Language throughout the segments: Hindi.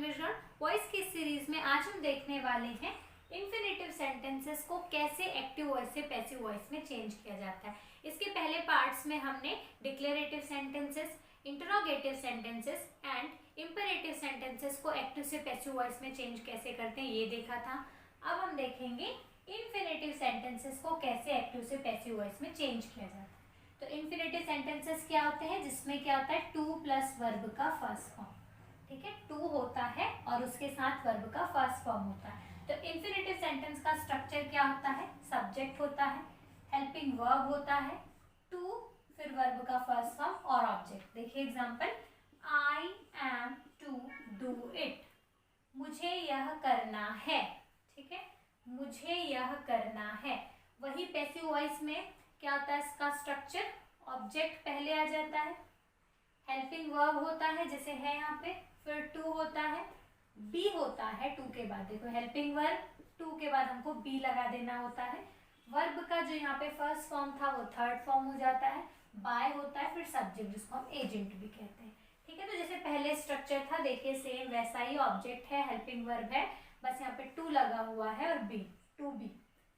एवरीवन, वॉइस की सीरीज में आज हम देखने वाले हैं इंफिनिटिव सेंटेंसेस को कैसे एक्टिव वॉइस से पैसिव वॉइस में चेंज किया जाता है। इसके पहले पार्ट्स में हमने declarative sentences, interrogative sentences and imperative sentences को एक्टिव से पैसिव वॉइस में चेंज कैसे करते हैं ये देखा था। अब हम देखेंगे इंफिनिटिव सेंटेंसेस को कैसे एक्टिव से पैसिव वॉइस में चेंज किया जाता है। तो इंफिनिटिव सेंटेंसेस क्या होते हैं, जिसमें क्या होता है, टू प्लस वर्ब का फर्स्ट फॉर्म। ठीक है, टू होता है और उसके साथ वर्ब का फर्स्ट फॉर्म होता है। तो इंफिनिटिव सेंटेंस का स्ट्रक्चर क्या होता है, सब्जेक्ट होता है, हेल्पिंग वर्ब होता है, टू, फिर वर्ब का फर्स्ट फॉर्म और ऑब्जेक्ट। देखिए example, I am to do it, मुझे यह करना है। ठीक है, मुझे यह करना है। वही पैसिव वॉइस में क्या होता है, इसका स्ट्रक्चर, ऑब्जेक्ट पहले आ जाता है, हेल्पिंग वर्ब होता है जैसे है यहाँ पे, फिर टू होता है, बी होता है टू के बाद। देखो हेल्पिंग वर्ब, टू के बाद हमको बी लगा देना होता है। वर्ब का जो यहाँ पे फर्स्ट फॉर्म था वो थर्ड फॉर्म हो जाता है, बाय होता है, फिर सब्जेक्ट जिसको हम एजेंट भी कहते हैं। ठीक है, तो जैसे पहले स्ट्रक्चर था देखिए सेम वैसा ही, ऑब्जेक्ट है, हेल्पिंग वर्ब है, बस यहाँ पे टू लगा हुआ है और बी, टू बी।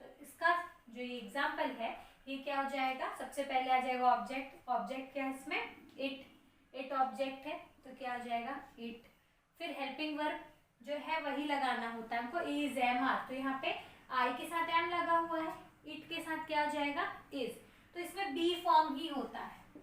तो इसका जो ये एग्जाम्पल है ये क्या हो जाएगा, सबसे पहले आ जाएगा ऑब्जेक्ट। ऑब्जेक्ट क्या है इसमें, इट, इट ऑब्जेक्ट है तो क्या हो जाएगा इट। फिर हेल्पिंग वर्ब जो है वही लगाना होता है हमको, इज एम आर। तो यहाँ पे आई के साथ एम लगा हुआ है, इट के साथ क्या हो जाएगा इज। तो इसमें बी फॉर्म ही होता है।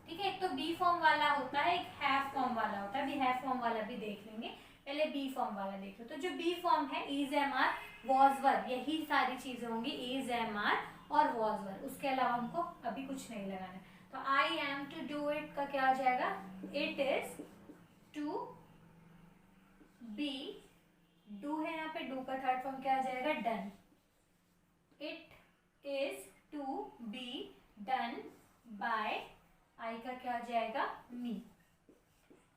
ठीक है, एक तो बी फॉर्म वाला होता है, एक हैव फॉर्म वाला होता है। अभी हैव फॉर्म वाला भी देख लेंगे, पहले बी फॉर्म वाला देख लो। तो जो बी फॉर्म है, is am are, was were, यही सारी चीजें होंगी, इज एम आर और वॉज वर। उसके अलावा हमको अभी कुछ नहीं लगाना। तो I am to do it का क्या हो जाएगा, it is to be, do है यहाँ पे, डू का थर्ड फॉर्म क्या आ जाएगा, done. It is to be done by, I का क्या हो जाएगा, me.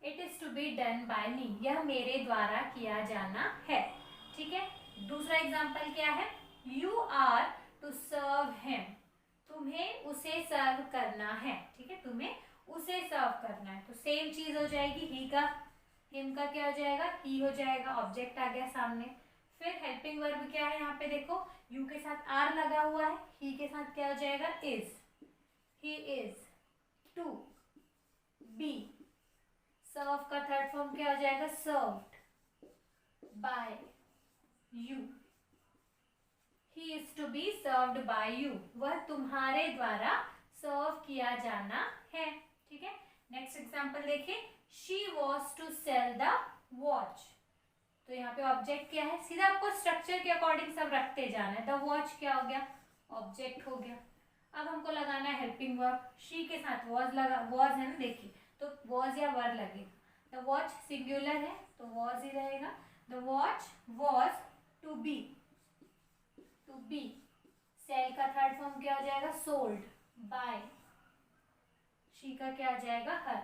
It is to be done by me, यह मेरे द्वारा किया जाना है। ठीक है, दूसरा एग्जाम्पल क्या है, you are to serve him, तुम्हें उसे सर्व करना है। ठीक है, तुम्हें उसे सर्व करना है, तो सेम चीज हो जाएगी, ही का, हिम का क्या हो जाएगा, ही हो जाएगा, ऑब्जेक्ट आ गया सामने। फिर हेल्पिंग वर्ब क्या है यहाँ पे देखो, यू के साथ आर लगा हुआ है, ही के साथ क्या हो जाएगा is, he is to be, serve का थर्ड फॉर्म क्या हो जाएगा, served by you, he is to be served by you, वह तुम्हारे द्वारा सर्व किया जाना है। ठीक है, नेक्स्ट एग्जांपल देखिए, she was to sell the watch. तो यहाँ पे ऑब्जेक्ट क्या है, सीधा आपको स्ट्रक्चर के अकॉर्डिंग सब रखते जाना है। द वॉच क्या हो गया, ऑब्जेक्ट हो गया। अब हमको लगाना है हेल्पिंग वर्ब, शी के साथ वॉज लगा, वॉज है ना, देखिए तो वॉज या वर लगेगा। द वॉच सिंगुलर है तो वॉज ही रहेगा। The watch was to be, to be, sell का थर्ड फॉर्म क्या हो जाएगा, सोल्ड बाय, शी का क्या आ जाएगा, her.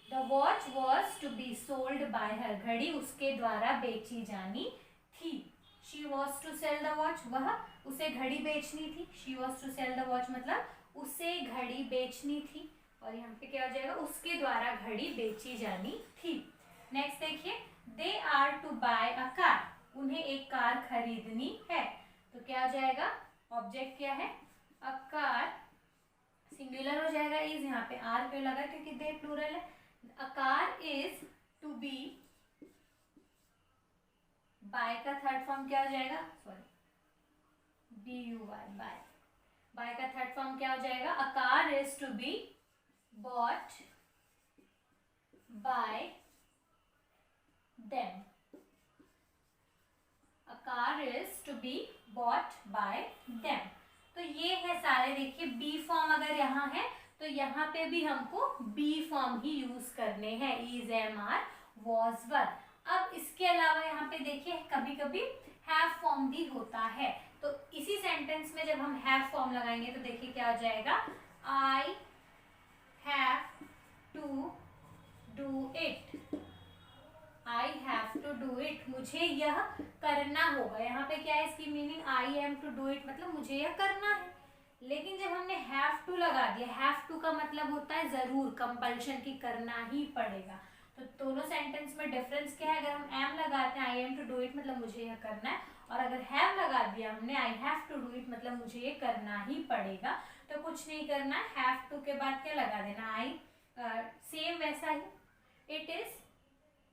The watch was to be sold by her, घड़ी उसके द्वारा बेची जानी थी। She was to sell the watch, वह उसे घड़ी बेचनी थी। She was to sell the watch मतलब उसे घड़ी बेचनी थी, और यहाँ पे क्या हो जाएगा, उसके द्वारा घड़ी बेची जानी थी। नेक्स्ट देखिए, they are to buy a car, उन्हें एक कार खरीदनी है। तो क्या हो जाएगा, ऑब्जेक्ट क्या है, अ कार, सिंगुलर हो जाएगा, इज, यहाँ पे आर क्यों लगा, क्योंकि दे प्लूरल है। A car is to be, buy का थर्ड फॉर्म क्या हो जाएगा, sorry, b u y, buy, buy का थर्ड फॉर्म क्या हो जाएगा, a car is to be bought by them, a car is to be bought by them. तो ये है सारे, देखिए बी फॉर्म अगर यहाँ है तो यहाँ पे भी हमको बी फॉर्म ही यूज करने हैं, is am are was were. अब इसके अलावा यहाँ पे देखिए कभी कभी हैव फॉर्म भी होता है, तो इसी सेंटेंस में जब हम हैव फॉर्म लगाएंगे तो देखिए क्या हो जाएगा, I have to do it, I have to do it, मुझे यह करना होगा। यहाँ पे क्या है इसकी meaning, I am to do it मतलब मुझे यह करना है। लेकिन जब हमने हैव टू लगा दिया, हैव टू का मतलब होता है जरूर, कंपल्शन की करना ही पड़ेगा। तो दोनों सेंटेंस में डिफरेंस क्या है, अगर हम एम लगाते हैं I am to do it मतलब मुझे यह करना है, और अगर हैव लगा दिया हमने I have to do it मतलब मुझे ये करना ही पड़ेगा। तो कुछ नहीं करना है, हैव टू के बाद क्या लगा देना आई, सेम वैसा ही इट इज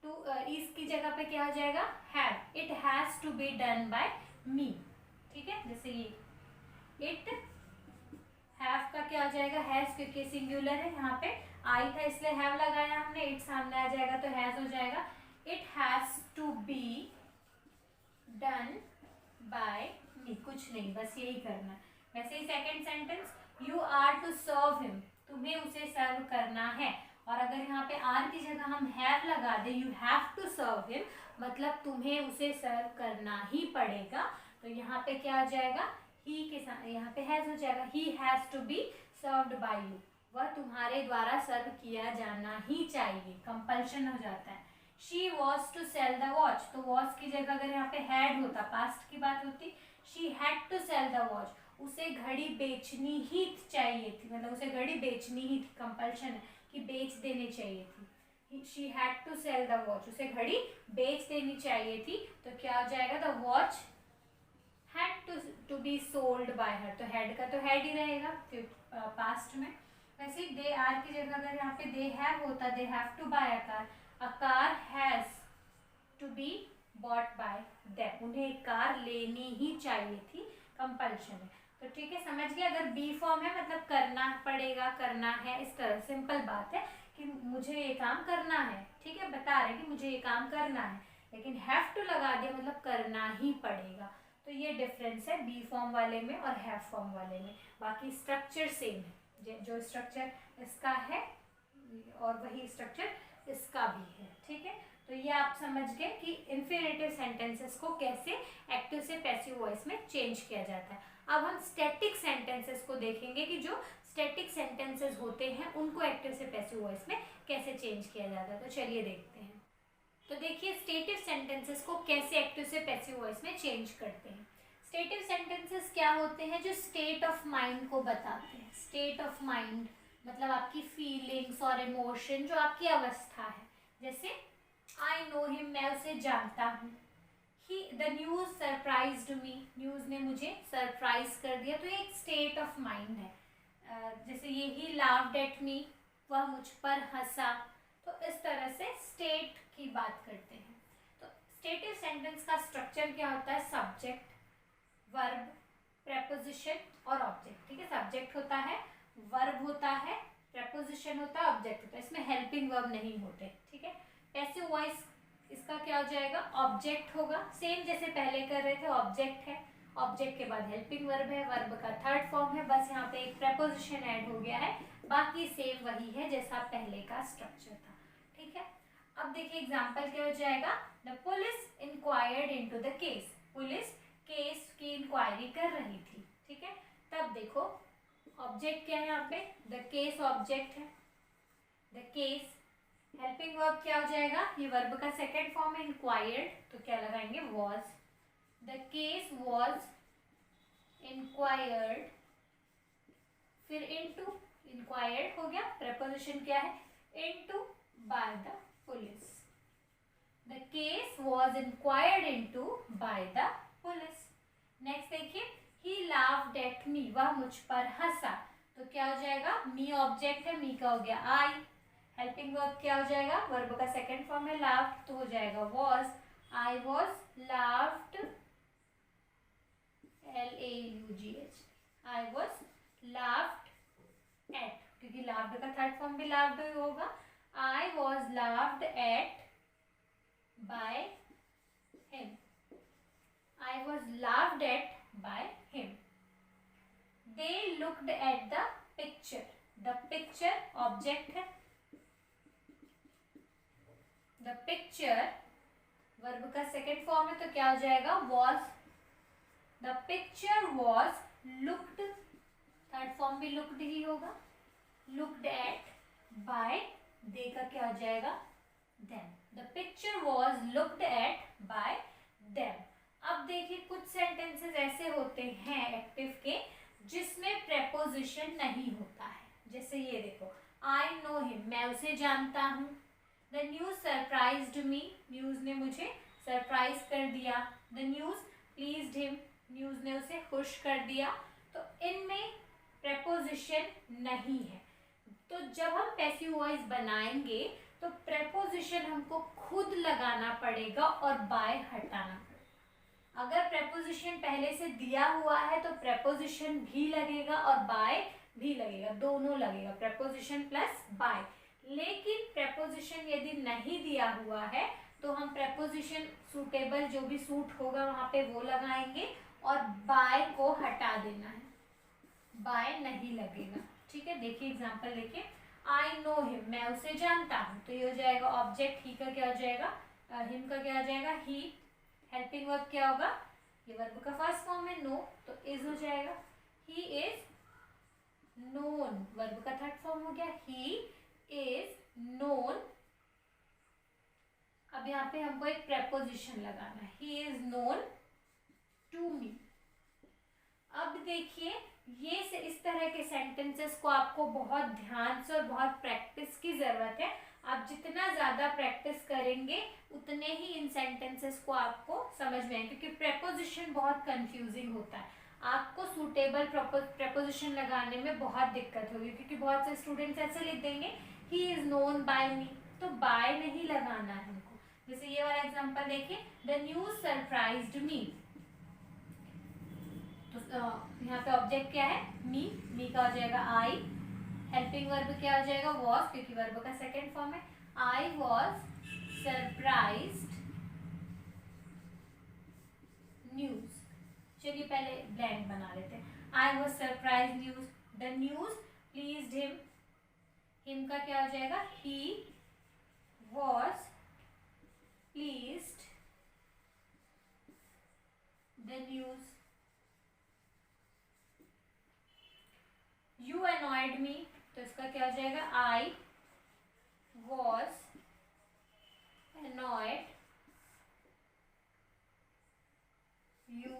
टू, इसकी जगह पे क्या हो जाएगा have, it has to be done by me. ठीक है, जैसे ये इट हैव का क्या हो जाएगा हैज, क्योंकि सिंगुलर है, यहाँ पे आई था इसलिए हैव लगाया हमने, इट सामने आ जाएगा तो हैज हो जाएगा। It has to be done by me, कुछ नहीं बस यही करना है। वैसे ही second sentence, you are to serve him, तुम्हें उसे सर्व करना है, और अगर यहाँ पे आर की जगह हम हैव लगा दे, you have to serve him मतलब तुम्हें उसे सर्व करना ही पड़ेगा। तो यहाँ पे क्या आ जाएगा, ही के साथ यहाँ पे हैज हो जाएगा, he has to be served by you, वह तुम्हारे द्वारा सर्व किया जाना ही चाहिए, कंपल्शन हो जाता है। She was to sell the watch, तो वॉच की जगह अगर यहाँ पे हैड होता, पास्ट की बात होती, she had to sell the watch, उसे घड़ी बेचनी ही चाहिए थी, मतलब उसे घड़ी बेचनी ही थी, कंपल्शन है कि बेच देनी चाहिए थी। She had to sell the watch, उसे घड़ी बेच देनी चाहिए थी, तो क्या हो जाएगा, the watch had to be sold by her, तो हैड का तो हैड ही रहेगा पास्ट में। वैसे ही दे आर की जगह अगर यहाँ पे दे हैव होता, they have to buy a car has to be bought by them, उन्हें एक कार लेनी ही चाहिए थी, कंपल्शन है। तो ठीक है, समझ गए, अगर बी फॉर्म है मतलब करना पड़ेगा, करना है, इस तरह सिंपल बात है कि मुझे ये काम करना है, ठीक है, बता रहे कि मुझे ये काम करना है, लेकिन हैव टू लगा दिया मतलब करना ही पड़ेगा। तो ये डिफरेंस है बी फॉर्म वाले में और हैव फॉर्म वाले में, बाकी स्ट्रक्चर सेम है, जो स्ट्रक्चर इसका है और वही स्ट्रक्चर इसका भी है। ठीक है, तो ये आप समझ गए कि इंफिनिटिव सेंटेंसेस को कैसे एक्टिव से पैसिव वॉइस में चेंज किया जाता है। अब हम स्टैटिक सेंटेंसेस को देखेंगे कि जो स्टैटिक सेंटेंसेस होते हैं उनको एक्टिव से पैसिव वॉइस में कैसे चेंज किया जाता है। तो चलिए देखते हैं। तो देखिए स्टेटिव सेंटेंसेस को कैसे एक्टिव से पैसिव वॉइस में चेंज करते हैं। स्टेटिव सेंटेंसेस क्या होते हैं, जो स्टेट ऑफ माइंड को बताते हैं। स्टेट ऑफ माइंड मतलब आपकी फीलिंग्स और इमोशन, जो आपकी अवस्था है। जैसे आई नो हिम, मैं उसे जानता हूँ। He the news surprised me, news ने मुझे सरप्राइज कर दिया, तो ये एक स्टेट ऑफ माइंड है। जैसे ये ही लाव्ड एट मी, वह मुझ पर हंसा। तो इस तरह से स्टेट की बात करते हैं। तो स्टेटिव सेंटेंस का स्ट्रक्चर क्या होता है, सब्जेक्ट, वर्ब, प्रेपोजिशन और ऑब्जेक्ट। ठीक है, सब्जेक्ट होता है, वर्ब होता है, प्रेपोजिशन होता है, ऑब्जेक्ट होता है, इसमें हेल्पिंग वर्ब नहीं होते। ठीक है, पैसिव वॉइस इसका क्या हो जाएगा, ऑब्जेक्ट होगा, सेम जैसे पहले कर रहे थे, ऑब्जेक्ट है, ऑब्जेक्ट के बाद हेल्पिंग वर्ब है, वर्ब का थर्ड फॉर्म है, बस यहाँ पे एक प्रेपोजिशन ऐड हो गया है, बाकी सेम वही है जैसा पहले का स्ट्रक्चर था। ठीक है, अब देखिए एग्जाम्पल क्या हो जाएगा, the police inquired into the case, police case की इंक्वायरी कर रही थी। ठीक है, तब देखो ऑब्जेक्ट क्या है यहाँ पे, द केस ऑब्जेक्ट है, द केस, हेल्पिंग वर्ब क्या हो जाएगा, ये वर्ब का सेकेंड फॉर्म है इंक्वायर्ड, तो क्या लगाएंगे was, the case was inquired, फिर इनटू, इंक्वायर्ड हो गया, प्रेपोजिशन क्या है, into by the police, the case was inquired into by the police. Next देखिए, ही लाफ्ड एट मी, वह मुझ पर हंसा, तो क्या हो जाएगा, मी ऑब्जेक्ट है, मी का हो गया आई, हेल्पिंग वर्ब क्या हो जाएगा, वर्ब का सेकंड फॉर्म है लाफ्ड, तो हो जाएगा was, I was laughed, LAUGH, I was laughed eight, क्योंकि लाफ्ड का थर्ड फॉर्म भी लाफ्ड ही होगा, I was laughed eight by him, I was laughed at by him. They looked at the picture. The picture object है, the picture verb का second form है, तो क्या हो जाएगा was, the picture was looked, third form भी looked ही होगा, looked at by, they का क्या हो जाएगा them, the picture was looked at by them। अब देखिए कुछ सेंटेंसेस ऐसे होते हैं एक्टिव के जिसमें प्रेपोजिशन नहीं होता है, जैसे ये देखो, आई नो हिम, मैं उसे जानता हूँ, the news surprised me, news ने मुझे सरप्राइज कर दिया। The news pleased him, news ने उसे खुश कर दिया। तो इनमें प्रेपोजिशन नहीं है। तो जब हम पैसिव वॉइस बनाएंगे तो प्रेपोजिशन हमको खुद लगाना पड़ेगा और बाय हटाना पड़ेगा। अगर प्रेपोजिशन पहले से दिया हुआ है तो प्रेपोजिशन भी लगेगा और बाय भी लगेगा, दोनों लगेगा, प्रेपोजिशन प्लस बाय। लेकिन प्रेपोजिशन यदि नहीं दिया हुआ है तो हम प्रेपोजिशन सूटेबल जो भी सूट होगा वहां पे वो लगाएंगे और बाय को हटा देना है, बाय नहीं लगेगा। ठीक है, देखिए एग्जांपल देखिए, आई नो हिम, मैं उसे जानता हूँ, तो ये हो जाएगा ऑब्जेक्ट, ही का क्या हो जाएगा, हिम का क्या हो जाएगा, ही। हेल्पिंग वर्ब क्या होगा, ये वर्ब का फर्स्ट फॉर्म है नो, तो इज हो जाएगा। ही इज नोन, वर्ब का थर्ड फॉर्म हो गया, ही इज नोन। अब यहाँ पे हमको एक प्रेपोजिशन लगाना है, he is known to me. अब देखिए ये से इस तरह के सेंटेंसेस को आपको बहुत ध्यान से और बहुत प्रैक्टिस की जरूरत है। आप जितना ज्यादा प्रैक्टिस करेंगे उतने ही इन सेंटेंसेस को आपको समझ में आएंगे, क्योंकि प्रेपोजिशन बहुत कंफ्यूजिंग होता है। आपको सूटेबल प्रेपोजिशन लगाने में बहुत दिक्कत होगी, क्योंकि बहुत से स्टूडेंट्स ऐसे लिख देंगे ही इज नोन बाय मी, तो बाय नहीं लगाना है हमको। जैसे ये वाला एग्जांपल देखिए, द न्यूज सरप्राइज्ड मी, तो यहाँ पे ऑब्जेक्ट क्या है, मी, मी का हो जाएगा आई। हेल्पिंग वर्ब क्या हो जाएगा, वॉज, क्योंकि वर्ब का सेकेंड फॉर्म है। I was surprised news. चलिए पहले ब्लैंक बना लेते हैं। I was surprise news, the news pleased him, him का क्या हो जाएगा, he was pleased the news. You annoyed me, तो इसका क्या हो जाएगा, आई वॉज अनॉयड यू।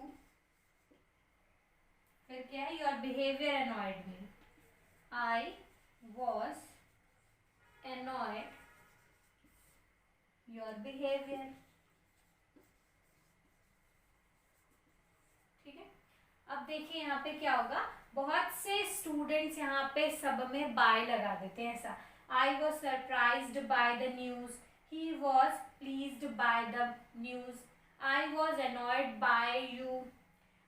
फिर क्या है, your behaviour annoyed me, I was annoyed your behaviour. ठीक है, अब देखिए यहाँ पे क्या होगा, बहुत से स्टूडेंट्स यहाँ पे सब में बाय लगा देते हैं ऐसा, I was surprised by the news, he was pleased by the news, I was annoyed by you,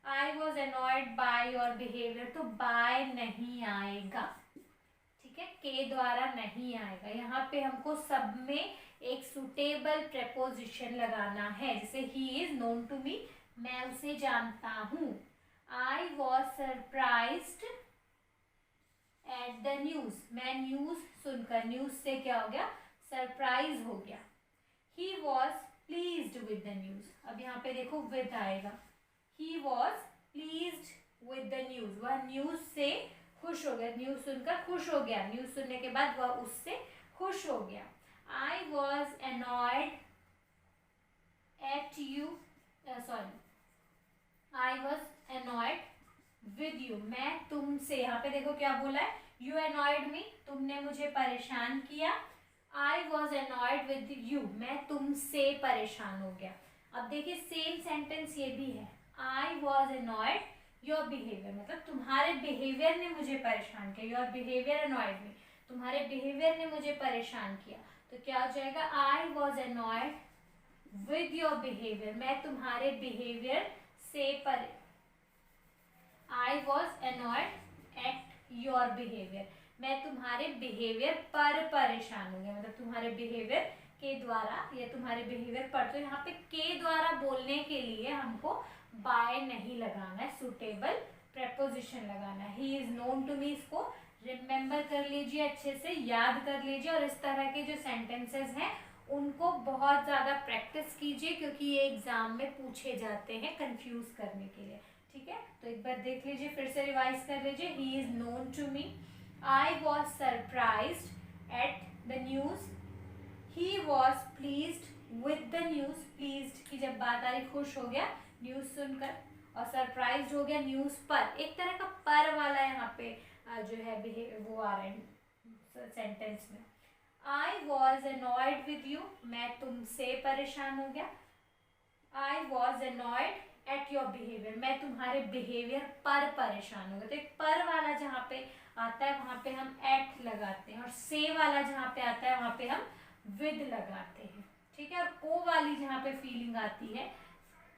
I was annoyed by your behaviour. तो बाय नहीं आएगा, ठीक है, के द्वारा नहीं आएगा। यहाँ पे हमको सब में एक सुटेबल प्रेपोजिशन लगाना है। जैसे he is known to me, मैं उसे जानता हूँ। I was surprised at the news, मैं न्यूज सुनकर, न्यूज से क्या हो गया, सरप्राइज हो गया। He was pleased with the news, अब यहाँ पे देखो विद आएगा, he was pleased with the news, वह न्यूज से खुश हो गया, न्यूज सुनकर खुश हो गया, न्यूज सुनने के बाद वह उससे खुश हो गया। I was annoyed at you, sorry, I was annoyed with you, मैं तुमसे, यहाँ पे देखो क्या बोला है, यू एनॉयड मी, तुमने मुझे परेशान किया। आई वॉज एनॉयड विद यू, मैं तुमसे परेशान हो गया। अब देखिए सेम सेंटेंस ये भी है, I was annoyed your behaviour, मतलब तुम्हारे बिहेवियर ने मुझे परेशान किया, योर बिहेवियर एनॉयड मी, तुम्हारे बिहेवियर ने मुझे परेशान किया। तो क्या हो जाएगा, आई was annoyed with your behaviour, मैं तुम्हारे बिहेवियर से आई was annoyed at your behaviour, मैं तुम्हारे बिहेवियर पर परेशान हो गया, मतलब तुम्हारे बिहेवियर के द्वारा या तुम्हारे बिहेवियर पर। तो यहाँ पे के द्वारा बोलने के लिए हमको बाय नहीं लगाना है, सुटेबल प्रेपोजिशन लगाना है। He is known to me, इसको रिमेम्बर कर लीजिए, अच्छे से याद कर लीजिए, और इस तरह के जो सेंटेंसेस हैं उनको बहुत ज़्यादा प्रैक्टिस कीजिए, क्योंकि ये एग्जाम में पूछे जाते हैं कंफ्यूज करने के लिए। ठीक है, तो एक बार देख लीजिए, फिर से रिवाइज कर लीजिए। He is known to me, I was surprised at the news, he was pleased with the news, pleased की जब बात आ रही, खुश हो गया न्यूज सुनकर, और सरप्राइज्ड हो गया न्यूज पर। एक तरह का पर वाला यहाँ पे जो है वो आ रहा है सेंटेंस में। आई वॉज अनॉयड विद यू, मैं तुमसे परेशान हो गया। I was annoyed at your behaviour, मैं तुम्हारे बिहेवियर पर परेशान हो गया। तो एक पर वाला जहाँ पे आता है वहां पे हम एट लगाते हैं, और से वाला जहाँ पे आता है वहां पे हम विद लगाते हैं, ठीक है। और ओ वाली जहाँ पे फीलिंग आती है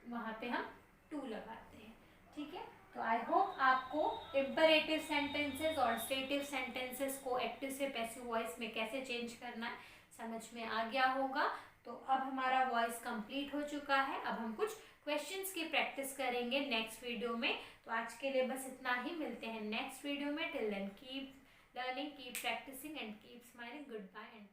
वहां पे हम टू लगाते हैं, ठीक है। तो आई होप आपको इम्परेटिव सेंटेंसेस और स्टेटिव सेंटेंसेस को एक्टिव से पैसिव वॉइस में कैसे चेंज करना है समझ में आ गया होगा। तो अब हमारा वॉइस कंप्लीट हो चुका है। अब हम कुछ क्वेश्चंस की प्रैक्टिस करेंगे नेक्स्ट वीडियो में। तो आज के लिए बस इतना ही, मिलते हैं नेक्स्ट वीडियो में। Till then keep learning, keep practising and keep smiling. Goodbye and